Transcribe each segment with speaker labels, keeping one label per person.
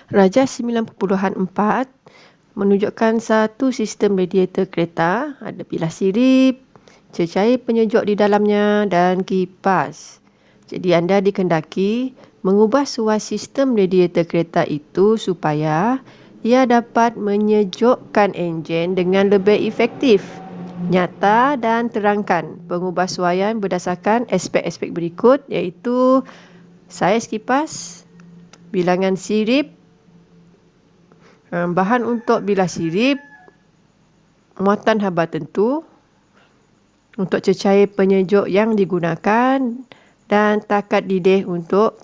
Speaker 1: Rajah 9.4 menunjukkan satu sistem radiator kereta, ada bilah sirip, cecair penyejuk di dalamnya dan kipas. Jadi anda dikendaki mengubah suai sistem radiator kereta itu supaya ia dapat menyejukkan enjin dengan lebih efektif. Nyata dan terangkan pengubahsuaian berdasarkan aspek-aspek berikut, iaitu saiz kipas, bilangan sirip, bahan untuk bilah sirip, muatan haba tentu, untuk cecair penyejuk yang digunakan, dan takat didih untuk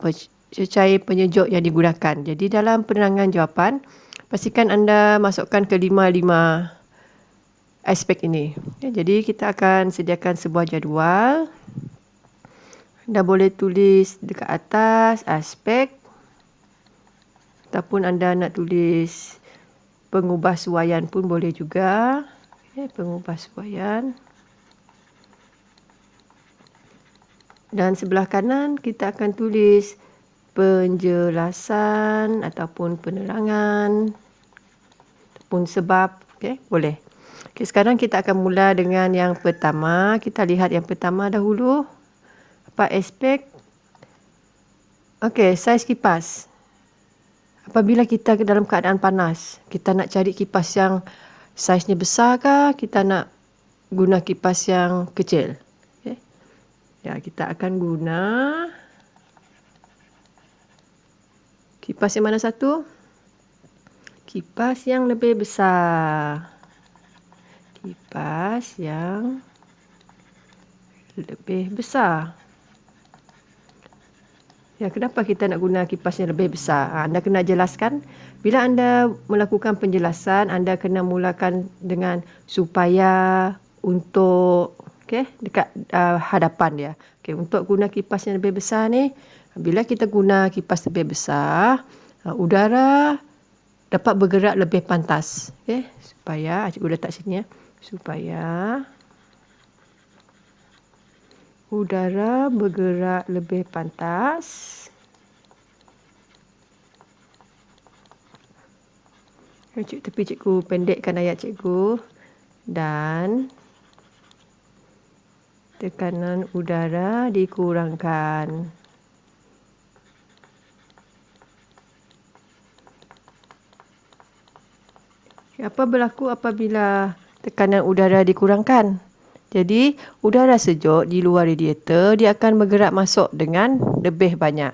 Speaker 1: cecair penyejuk yang digunakan. Jadi dalam penerangan jawapan, pastikan anda masukkan ke 5 aspek ini. Jadi kita akan sediakan sebuah jadual. Anda boleh tulis dekat atas aspek, ataupun anda nak tulis pengubahsuaian pun boleh juga. Pengubahsuaian. Dan sebelah kanan kita akan tulis penjelasan ataupun penerangan ataupun sebab. Boleh. Sekarang kita akan mula dengan yang pertama. Kita lihat yang pertama dahulu. Apa aspek? Saiz kipas. Apabila kita dalam keadaan panas, kita nak cari kipas yang saiznya besar ke, kita nak guna kipas yang kecil. Kita akan guna kipas yang mana satu? Kipas yang lebih besar. Kipas yang lebih besar. Kenapa kita nak guna kipas yang lebih besar? Anda kena jelaskan. Bila anda melakukan penjelasan, anda kena mulakan dengan supaya, untuk, dekat hadapan dia. Untuk guna kipas yang lebih besar ni, bila kita guna kipas lebih besar, udara dapat bergerak lebih pantas. Supaya, cikgu letak sini ya. Supaya udara bergerak lebih pantas. Tapi cikgu pendekkan ayat cikgu. Dan tekanan udara dikurangkan. Apa berlaku apabila tekanan udara dikurangkan? Jadi, udara sejuk di luar radiator, dia akan bergerak masuk dengan lebih banyak.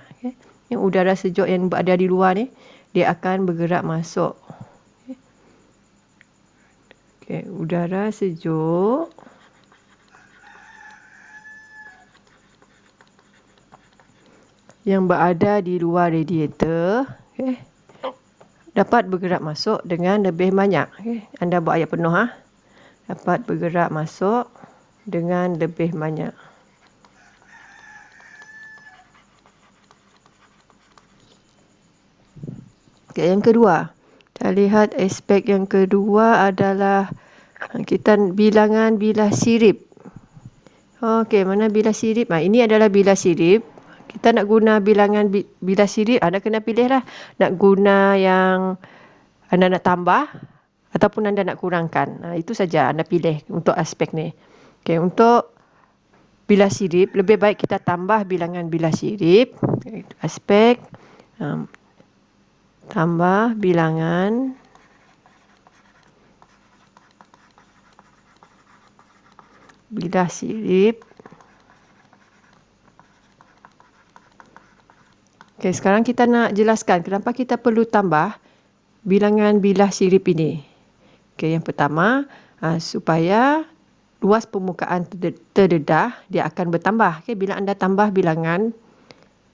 Speaker 1: Yang udara sejuk yang berada di luar ni, dia akan bergerak masuk. Udara sejuk yang berada di luar radiator, dapat bergerak masuk dengan lebih banyak. Anda buat ayat penuh. Dapat bergerak masuk dengan lebih banyak. Yang kedua, kita lihat aspek yang kedua adalah kita bilangan bilah sirip. Mana bilah sirip? Ini adalah bilah sirip. Kita nak guna bilangan bilah sirip, anda kena pilih lah. Nak guna yang anda nak tambah ataupun anda nak kurangkan. Itu saja anda pilih untuk aspek ni. Untuk bilah sirip, lebih baik kita tambah bilangan bilah sirip. Aspek, tambah bilangan bilah sirip. Sekarang kita nak jelaskan kenapa kita perlu tambah bilangan bilah sirip ini. Yang pertama, supaya luas permukaan terdedah dia akan bertambah. Bila anda tambah bilangan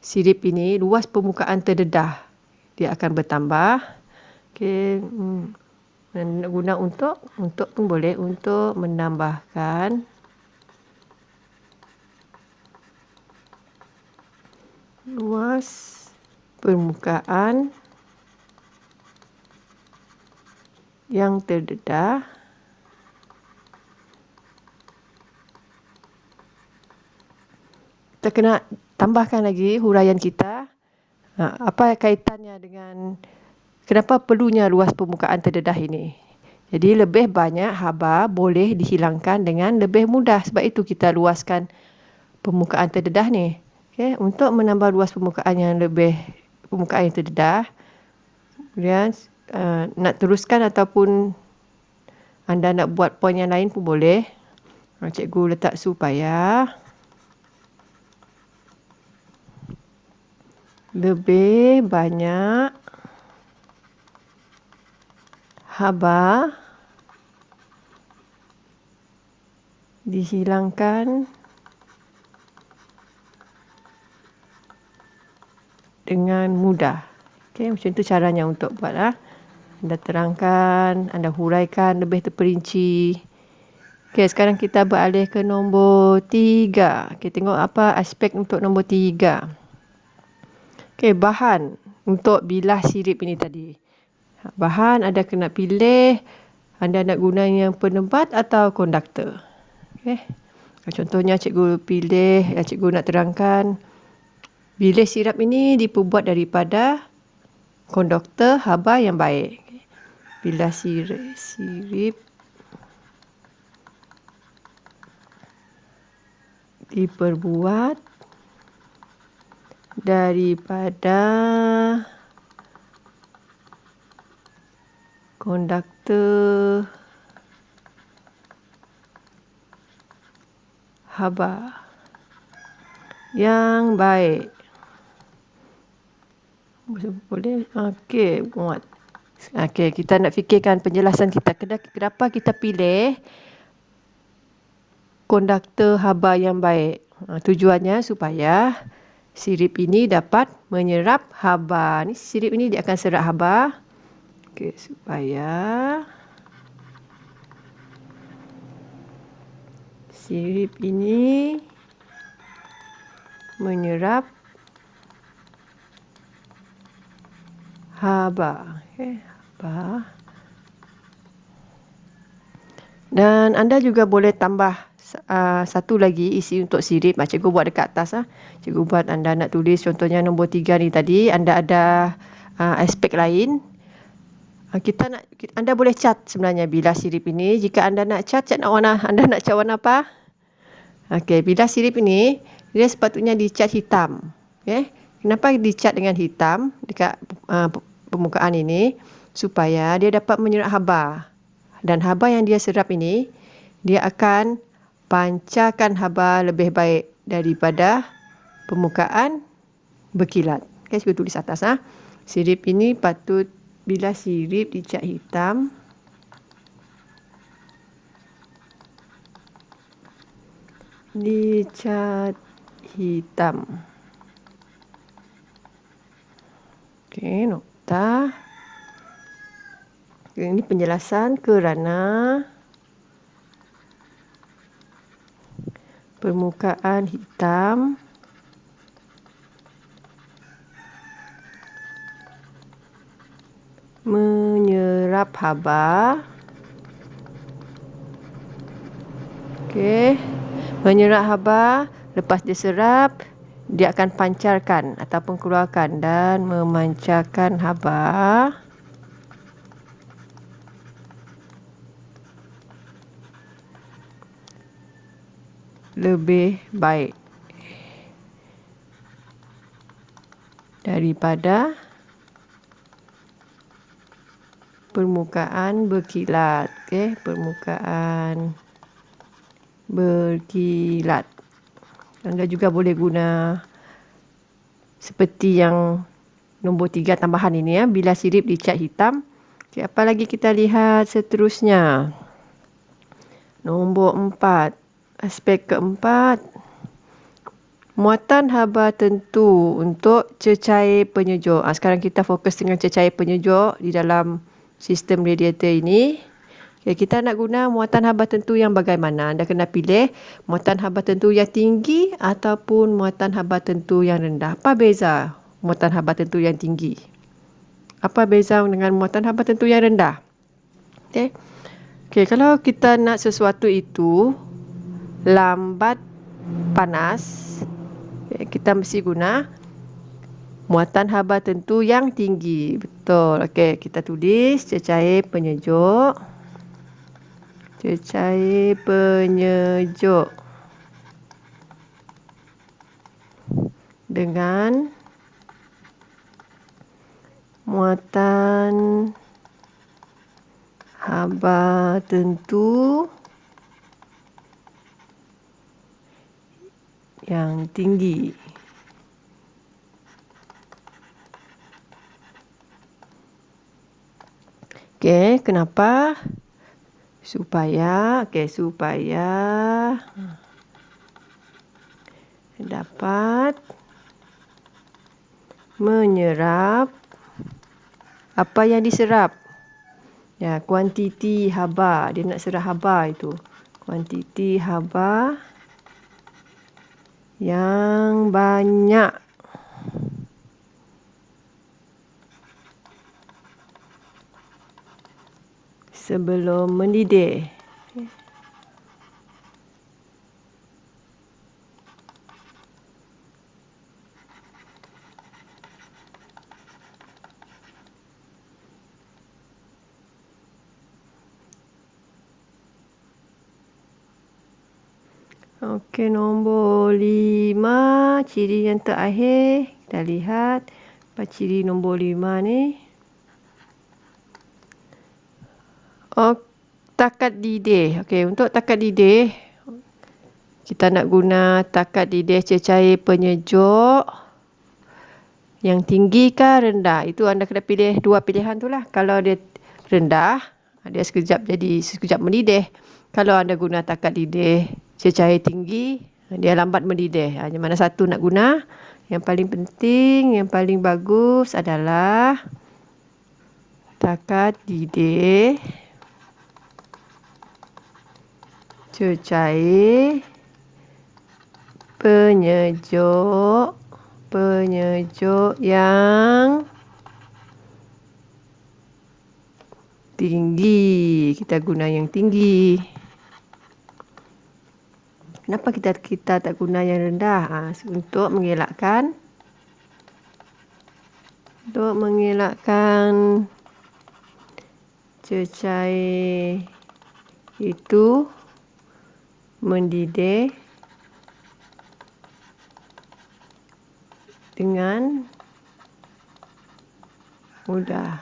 Speaker 1: sirip ini, luas permukaan terdedah dia akan bertambah. Guna untuk pun boleh, untuk menambahkan luas permukaan yang terdedah kita kena tambahkan lagi huraian kita. Apa kaitannya dengan kenapa perlunya luas permukaan terdedah ini? Jadi lebih banyak haba boleh dihilangkan dengan lebih mudah. Sebab itu kita luaskan permukaan terdedah ni. Okay. Untuk menambah luas permukaan yang terdedah, kemudian nak teruskan ataupun anda nak buat poin yang lain pun boleh. Cikgu letak supaya lebih banyak haba dihilangkan dengan mudah. Okey, macam tu caranya untuk buat. Anda terangkan, anda huraikan lebih terperinci. Okey, sekarang kita beralih ke nombor 3. Kita tengok apa aspek untuk nombor 3. Okey, bahan untuk bilah sirip ini tadi. Bahan anda kena pilih, anda nak guna yang penebat atau konduktor. Okey. Contohnya cikgu pilih, cikgu nak terangkan bilah sirap ini diperbuat daripada konduktor haba yang baik. Bilah sirip diperbuat daripada konduktor haba yang baik. Boleh? Okey, muat. Okey, kita nak fikirkan penjelasan kita. Kenapa kita pilih konduktor haba yang baik? Tujuannya supaya sirip ini dapat menyerap haba. Ni sirip ini dia akan serap haba. Okey, supaya sirip ini menyerap haba. Okey, haba. Dan anda juga boleh tambah satu lagi isi untuk sirip. Cikgu buat dekat atas. Cikgu buat anda nak tulis contohnya nombor 3 ni tadi. Anda ada aspek lain. Anda boleh cat sebenarnya bilah sirip ini. Jika anda nak cat warna. Anda nak cat warna apa? Okey, bilah sirip ini dia sepatutnya dicat hitam. Okey. Kenapa dicat dengan hitam dekat permukaan ini? Supaya dia dapat menyerap haba. Dan haba yang dia serap ini, dia akan pancarkan haba lebih baik daripada permukaan berkilat. Okay, saya tulis atas. Sirip ini patut, bila sirip dicat hitam, Okey, nokta. Ini penjelasan kerana permukaan hitam menyerap haba. Okey, menyerap haba, lepas diserap dia akan pancarkan ataupun keluarkan dan memancarkan haba lebih baik daripada permukaan berkilat. Okey, permukaan berkilat. Anda juga boleh guna seperti yang nombor 3 tambahan ini bilah sirip dicat hitam. Okey, apa lagi kita lihat seterusnya? Nombor 4. Aspek keempat, muatan haba tentu untuk cecair penyejuk. Sekarang kita fokus dengan cecair penyejuk di dalam sistem radiator ini. Okay, kita nak guna muatan haba tentu yang bagaimana? Anda kena pilih muatan haba tentu yang tinggi ataupun muatan haba tentu yang rendah. Apa beza muatan haba tentu yang tinggi? Apa beza dengan muatan haba tentu yang rendah? Okay. Okay, kalau kita nak sesuatu itu lambat panas, kita mesti guna muatan haba tentu yang tinggi. Betul. Okey, kita tulis cecair penyejuk. Cecair penyejuk dengan muatan haba tentu yang tinggi. Okey, kenapa? Supaya dapat menyerap apa yang diserap. Ya, kuantiti haba. Dia nak serap haba itu. Kuantiti haba yang banyak. Sebelum mendidih. Okey, nombor 5, ciri yang terakhir. Kita lihat apa ciri nombor 5 ni. Takat didih. Okey, untuk takat didih, kita nak guna takat didih cecair penyejuk yang tinggi ke rendah. Itu anda kena pilih dua pilihan tu lah. Kalau dia rendah, dia sekejap mendidih. Kalau anda guna takat didih cecair tinggi, dia lambat mendidih. Yang mana satu nak guna? Yang paling penting, yang paling bagus adalah takat didih cecair penyejuk yang tinggi. Kita guna yang tinggi. Kenapa kita tak guna yang rendah? Untuk mengelakkan cecair itu mendidih dengan mudah.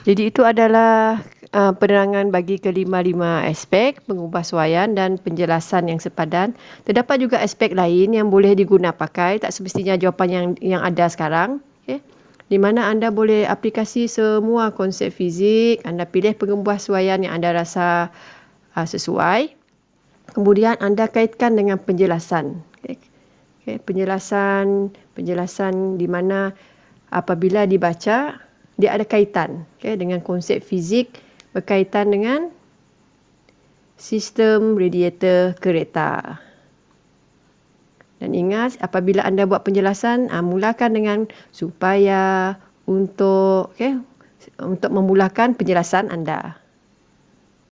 Speaker 1: Jadi itu adalah penerangan bagi kelima-lima aspek pengubahsuaian dan penjelasan yang sepadan. Terdapat juga aspek lain yang boleh diguna pakai, tak semestinya jawapan yang ada sekarang. Okay? Di mana anda boleh aplikasi semua konsep fizik, anda pilih pengubahsuaian yang anda rasa sesuai. Kemudian anda kaitkan dengan penjelasan. Okay, penjelasan di mana apabila dibaca, dia ada kaitan dengan konsep fizik berkaitan dengan sistem radiator kereta. Dan ingat, apabila anda buat penjelasan, mulakan dengan supaya untuk memulakan penjelasan anda.